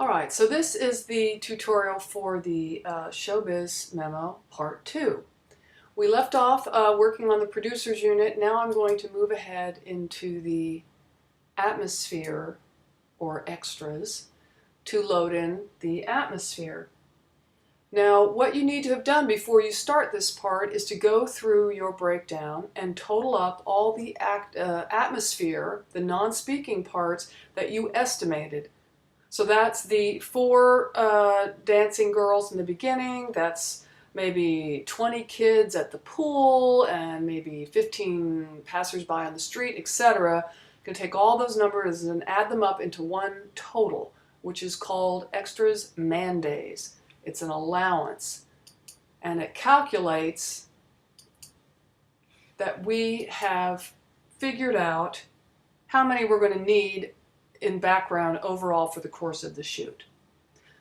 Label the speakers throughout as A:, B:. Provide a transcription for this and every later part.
A: Alright, so this is the tutorial for the ShowBiz Memo Part 2. We left off working on the producer's unit. Now I'm going to move ahead into the atmosphere, or extras, to load in the atmosphere. Now, what you need to have done before you start this part is to go through your breakdown and total up all the atmosphere, the non-speaking parts that you estimated. So that's the 4 dancing girls in the beginning, that's maybe 20 kids at the pool, and maybe 15 passersby on the street, etc. You can take all those numbers and add them up into one total, which is called extras man days. It's an allowance, and it calculates that we have figured out how many we're going to need in background overall for the course of the shoot.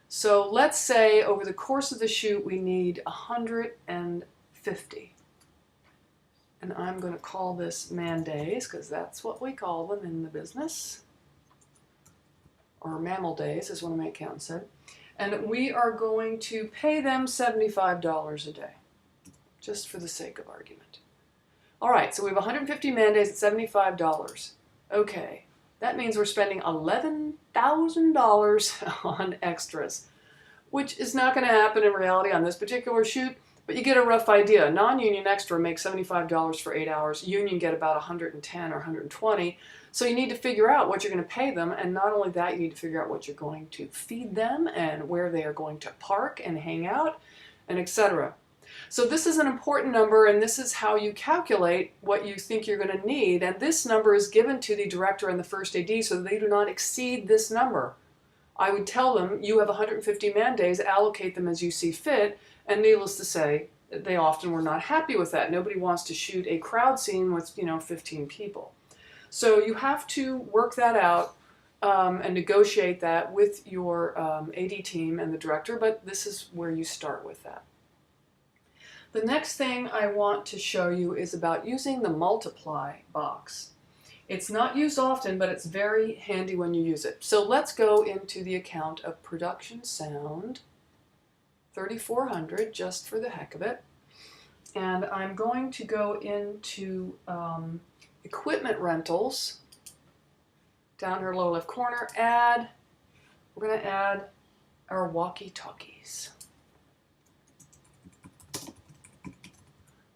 A: So let's say over the course of the shoot we need 150. And I'm going to call this man days because that's what we call them in the business. Or mammal days, as one of my accountants said. And we are going to pay them $75 a day, just for the sake of argument. All right, so we have 150 man days at $75. Okay. That means we're spending $11,000 on extras, which is not going to happen in reality on this particular shoot, but you get a rough idea. Non-union extra makes $75 for 8 hours. Union get about 110 or 120. So you need to figure out what you're going to pay them, and not only that, you need to figure out what you're going to feed them and where they are going to park and hang out, and etc. So this is an important number, and this is how you calculate what you think you're going to need. And this number is given to the director and the first AD so that they do not exceed this number. I would tell them, you have 150 man days, allocate them as you see fit, and needless to say, they often were not happy with that. Nobody wants to shoot a crowd scene with, 15 people. So you have to work that out and negotiate that with your AD team and the director, but this is where you start with that. The next thing I want to show you is about using the multiply box. It's not used often, but it's very handy when you use it. So let's go into the account of production sound 3400 just for the heck of it. And I'm going to go into equipment rentals, down here lower left corner, we're going to add our walkie-talkies.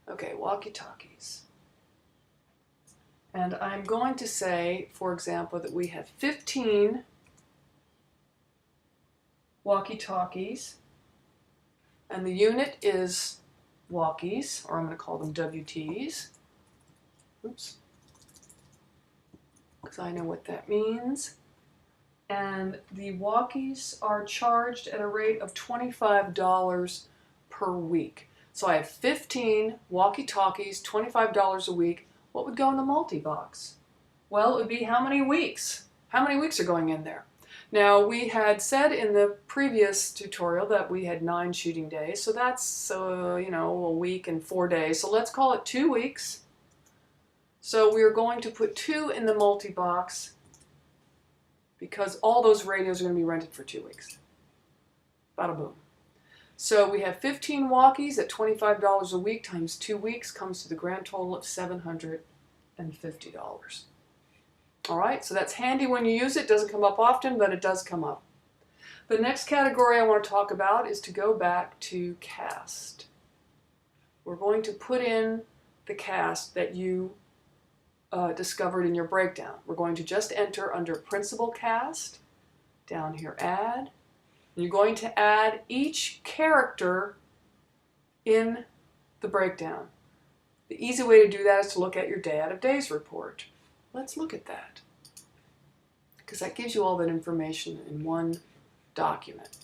A: Okay, walkie-talkies. And I'm going to say, for example, that we have 15 walkie-talkies, and the unit is walkies, or I'm going to call them WTs. Oops. Because I know what that means. And the walkies are charged at a rate of $25 per week. So I have 15 walkie-talkies, $25 a week. What would go in the multi-box? Well, it would be how many weeks? How many weeks are going in there? Now, we had said in the previous tutorial that we had 9 shooting days, so that's, a week and 4 days. So let's call it 2 weeks. So we're going to put 2 in the multi-box because all those radios are going to be rented for 2 weeks. Bada boom. So we have 15 walkies at $25 a week times 2 weeks comes to the grand total of $750. All right, so that's handy when you use it. It doesn't come up often, but it does come up. The next category I want to talk about is to go back to cast. We're going to put in the cast that you discovered in your breakdown. We're going to just enter under principal cast, down here add. You're going to add each character in the breakdown. The easy way to do that is to look at your day out of days report. Let's look at that, because that gives you all that information in one document.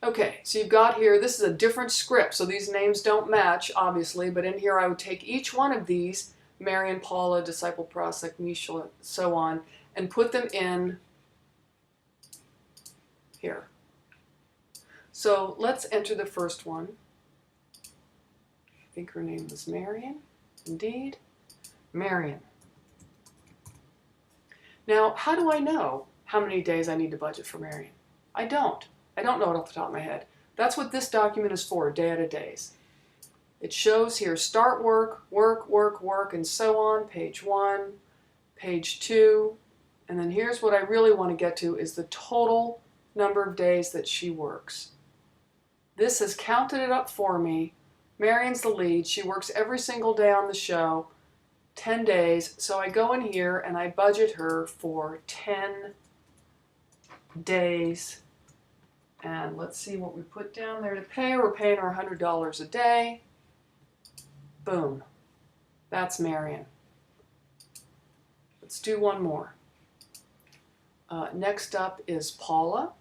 A: Okay, so you've got here, this is a different script, so these names don't match, obviously, but in here I would take each one of these, Marion, Paula, Disciple, Prospect, Misha, so on, and put them in here. So let's enter the first one. I think her name was Marion. Indeed, Marion. Now, how do I know how many days I need to budget for Marion? I don't. I don't know it off the top of my head. That's what this document is for, data days. It shows here start work, work, work, work, and so on, page 1, page 2, and then here's what I really want to get to is the total number of days that she works. This has counted it up for me. Marion's the lead. She works every single day on the show, 10 days. So I go in here and I budget her for 10 days. And let's see what we put down there to pay her. We're paying her $100 a day. Boom. That's Marion. Let's do one more. Next up is Paula.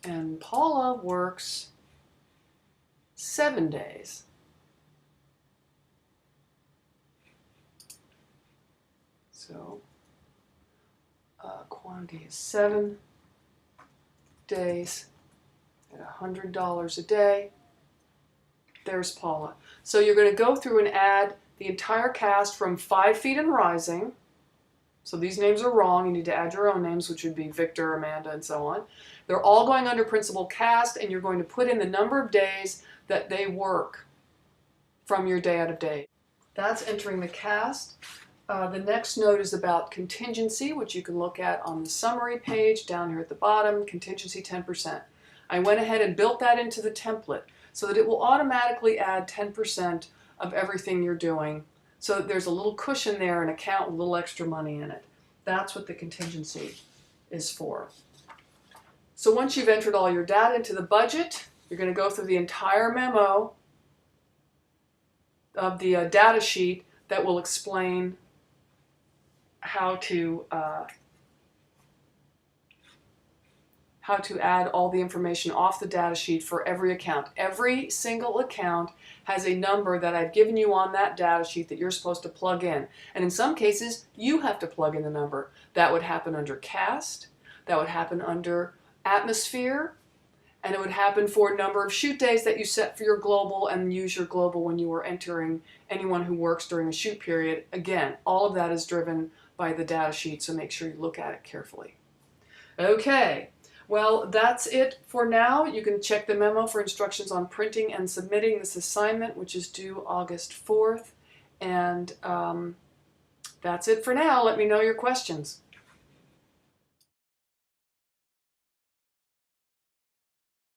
A: And Paula works 7 days. So quantity is 7 days at $100 a day. There's Paula. So you're going to go through and add the entire cast from 5 Feet and Rising. So these names are wrong. You need to add your own names, which would be Victor, Amanda, and so on. They're all going under principal cast, and you're going to put in the number of days that they work from your day out of day. That's entering the cast. The next note is about contingency, which you can look at on the summary page down here at the bottom, contingency 10%. I went ahead and built that into the template so that it will automatically add 10% of everything you're doing. So there's a little cushion there, an account with a little extra money in it. That's what the contingency is for. So once you've entered all your data into the budget, you're going to go through the entire memo of the data sheet that will explain how to add all the information off the data sheet for every account. Every single account has a number that I've given you on that data sheet that you're supposed to plug in. And in some cases, you have to plug in the number. That would happen under cast, that would happen under atmosphere, and it would happen for a number of shoot days that you set for your global and use your global when you are entering anyone who works during a shoot period. Again, all of that is driven by the data sheet, so make sure you look at it carefully. Okay. Well, that's it for now. You can check the memo for instructions on printing and submitting this assignment, which is due August 4th. And that's it for now. Let me know your questions.